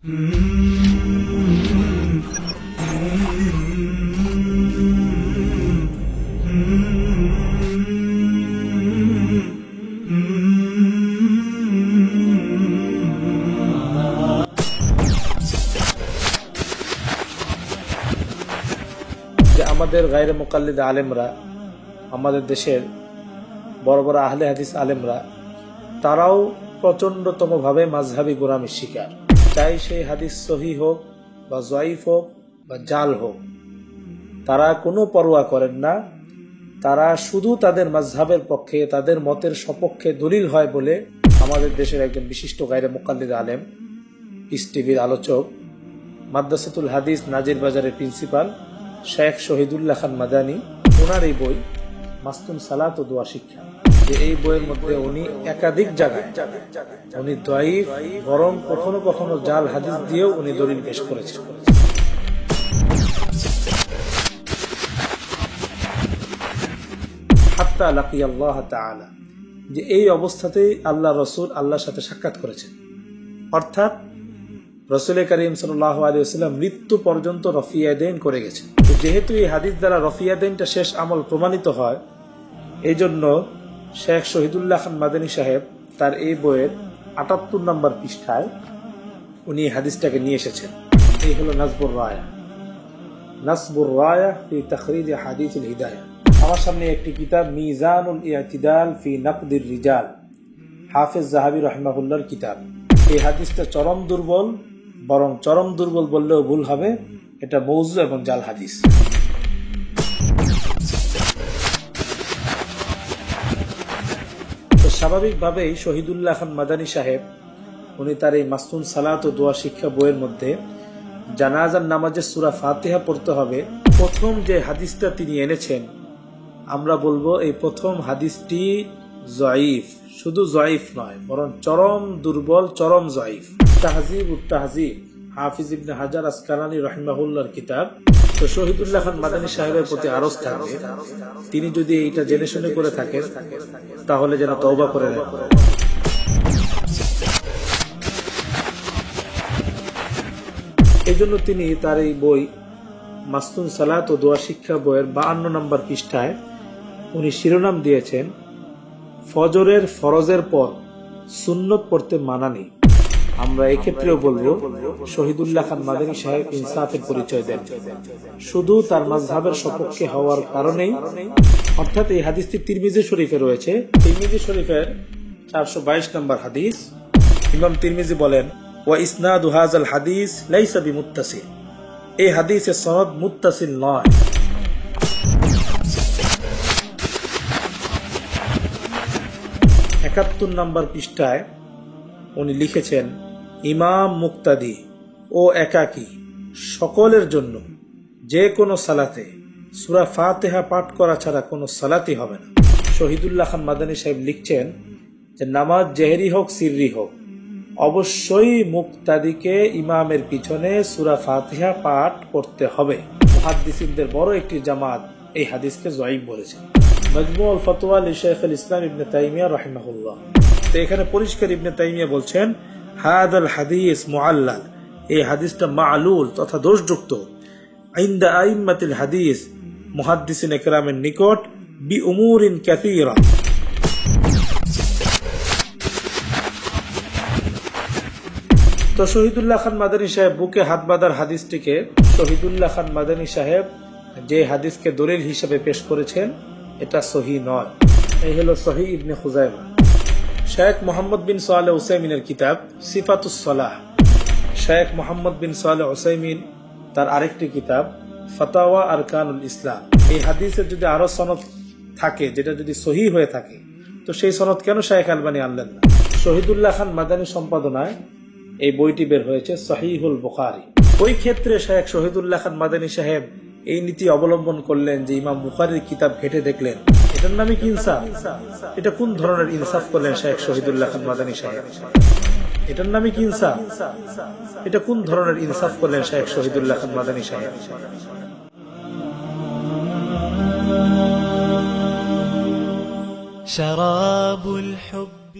আমাদের গায়রে মুকাল্লিদ আলেমরা, আমাদের দেশের বড় বড় আহলে হাদিস আলেমরা, তারাও প্রচন্ডতম ভাবে মাযহাবী গোলামির শিকার। চাই সেই হাদিস সহিহ হোক বা জয়ীফ হোক বা জাল হোক, তারা কোনো পরোয়া করেন না। তারা শুধু তাদের মাযহাবের পক্ষে, তাদের মতের সপক্ষে দলিল হয় বলে আমাদের দেশের একজন বিশিষ্ট গায়রে মুকাল্লিদ আলেম, পিস টিভির আলোচক, মাদ্রাসাতুল হাদিস নাজির বাজারের প্রিন্সিপাল শেখ শহীদুল্লাহ খান মাদানী, ওনার এই বই মাসতুন সালাত ও দোয়া শিক্ষা, যে এই বইয়ের মধ্যে উনি একাধিক জায়গায় উনি দাঈফ বরং কখনো কখনো জাল হাদিস দিয়েও উনি দলিল পেশ করেছেন। হাত্তা লাকিয়াল্লাহ তাআলা, যে এই অবস্থাতেই আল্লাহ রসুল আল্লাহর সাথে সাক্ষাৎ করেছেন, অর্থাৎ রসুল করিম সাল্লাল্লাহু আলাইহি ওয়াসাল্লাম মৃত্যু পর্যন্ত রফিয়াদাইন করে গেছেন। যেহেতু এই হাদিস দ্বারা রফিয়াদাইনটা শেষ আমল প্রমাণিত হয়, এই জন্য শেখ শহীদুল্লাহ খান মাদানী সাহেব তার এই বইয়ের ৭৮ নম্বর পৃষ্ঠায় উনি হাদিসটাকে নিয়ে এসেছেন। এই হলো নাসবুর রায়া ফি তাখরিজ হাদিসুল হিদায়াহ। আমার সামনে একটি কিতাব মিজানুল ইতিদাল ফি নাকদির রিজাল, হাফেজ যাহাবী রাহিমাহুল্লাহর কিতাব। এই হাদিসটা চরম দুর্বল, বরং চরম দুর্বল বললেও ভুল হবে, এটা মওযু এবং জাল হাদিস। তো স্বাভাবিকভাবেই শহীদুল্লাহ খান মাদানী সাহেব উনি তার এই মাসতুন সালাত ও দোয়া শিক্ষা বইয়ের মধ্যে জানাজার নামাজে সূরা ফাতিহা পড়তে হবে, প্রথম যে হাদিসটা তিনি এনেছেন, আমরা বলবো এই প্রথম হাদিসটি জয়ীফ, শুধু জয়ীফ নয় বরং চরম দুর্বল, চরম জয়ীফ। তাহজিব উত তাহজিব, হাফিজ ইবনে হাজার আসকালানী রাহিমাহুল্লাহর কিতাব। তো শহীদুল্লাহ খান মাদানী সাহেবের প্রতি আরজ থাকবে, তিনি যদি এইটা জেনে শুনে করে থাকেন তাহলে যেন তওবা করে নেন। এই জন্য তিনি তার এই বই মাসতুন সালাত ও দোয়া শিক্ষা বইয়ের 52 নম্বর পৃষ্ঠায় উনি শিরোনাম দিয়েছেন, ফজরের ফরজের পর সুন্নত পড়তে মানা নেই। আমরা এক্ষেত্রেও বলবো শহীদুল্লাহ খান মাদানী সাহেব ইনসাফের পরিচয় দেন, শুধু তার মাযহাবের সপক্ষে হওয়ার কারণেই। অর্থাৎ এই হাদিসটি তিরমিজি শরীফে রয়েছে। তিরমিজি শরীফের 422 নম্বর হাদিস। ইমাম তিরমিজি বলেন, ওয়া ইসনাদু হাযাল হাদিস লাইসা বিমুত্তাসিল, এই হাদিসের সনদ মুত্তাসিল নয়। একাত্তর নম্বর পৃষ্ঠায় উনি লিখেছেন, ইমাম মুক্তাদি ও একাকী সকলের জন্য যে কোনো সালাতে সূরা ফাতিহা পাঠ করা ছাড়া কোনো সালাতই হবে না। শহীদুল্লাহ খান মাদানী সাহেব লিখছেন যে নামাজ জেহরি হোক সিররি হোক, অবশ্যই মুক্তাদিকে ইমামের পিছনে সূরা ফাতিহা পাঠ করতে হবে। মুহাদ্দিসিনদের বড় একটি জামাত এই হাদিসকে জয়ীফ বলেছে। মাজমুউল ফাতওয়া লিশাইখুল ইসলাম ইবনে তাইমিয়া রাহিমাহুল্লাহ। তো এখানে পরিষ্কার ইবনে তাইমিয়া বলছেন, হাদাল হাদিস মুআল্লাল, এই হাদিসটা মাআলুল তথা দোষযুক্ত, ইনদা আইম্মাতিল হাদিস, মুহাদ্দিসিনে কেরামের নিকট, বি উমুরিন কাসীরা। তো শহীদুল্লাহ খান মাদানী সাহেব বুকে হাত বাঁধার হাদিসটিকে শহীদুল্লাহ খান মাদানী সাহেব যে হাদিসকে দলিল হিসেবে পেশ করেছেন, এটা সহিহ নয়। এই হলো সহিহ ইবনে খুজাইমা। শেখ মোহাম্মদ বিন সালেহ উসাইমিনের কিতাব সিফাতুস সালাহ, শেখ মোহাম্মদ বিন সালেহ উসাইমিন তার আরেকটি কিতাব ফাতাওয়া আরকানুল ইসলাম। এই হাদিসের যদি আরো সনদ থাকে, যেটা যদি সহিহ হয়ে থাকে, তো সেই সনদ কেন শেখ আলবানী আনলেন না? শহীদুল্লাহ খান মাদানী সম্পাদনায় এই বইটি বের হয়েছে, সহিহুল বুখারী। ওই ক্ষেত্রে শেখ শহীদুল্লাহ খান মাদানী সাহেব এই নীতি অবলম্বন করলেন যে ইমাম বুখারীর কিতাব ঘেটে দেখলেন, এটার নামে কি ইনসাফ? এটা কোন ধরনের ইনসাফ করলেন শেখ শহীদুল্লাহ খান মাদানী সাহেব? এটার নামে কি ইনসাফ? এটা কোন ধরনের ইনসাফ করলেন শেখ শহীদুল্লাহ খান মাদানী সাহেব? شراب الحب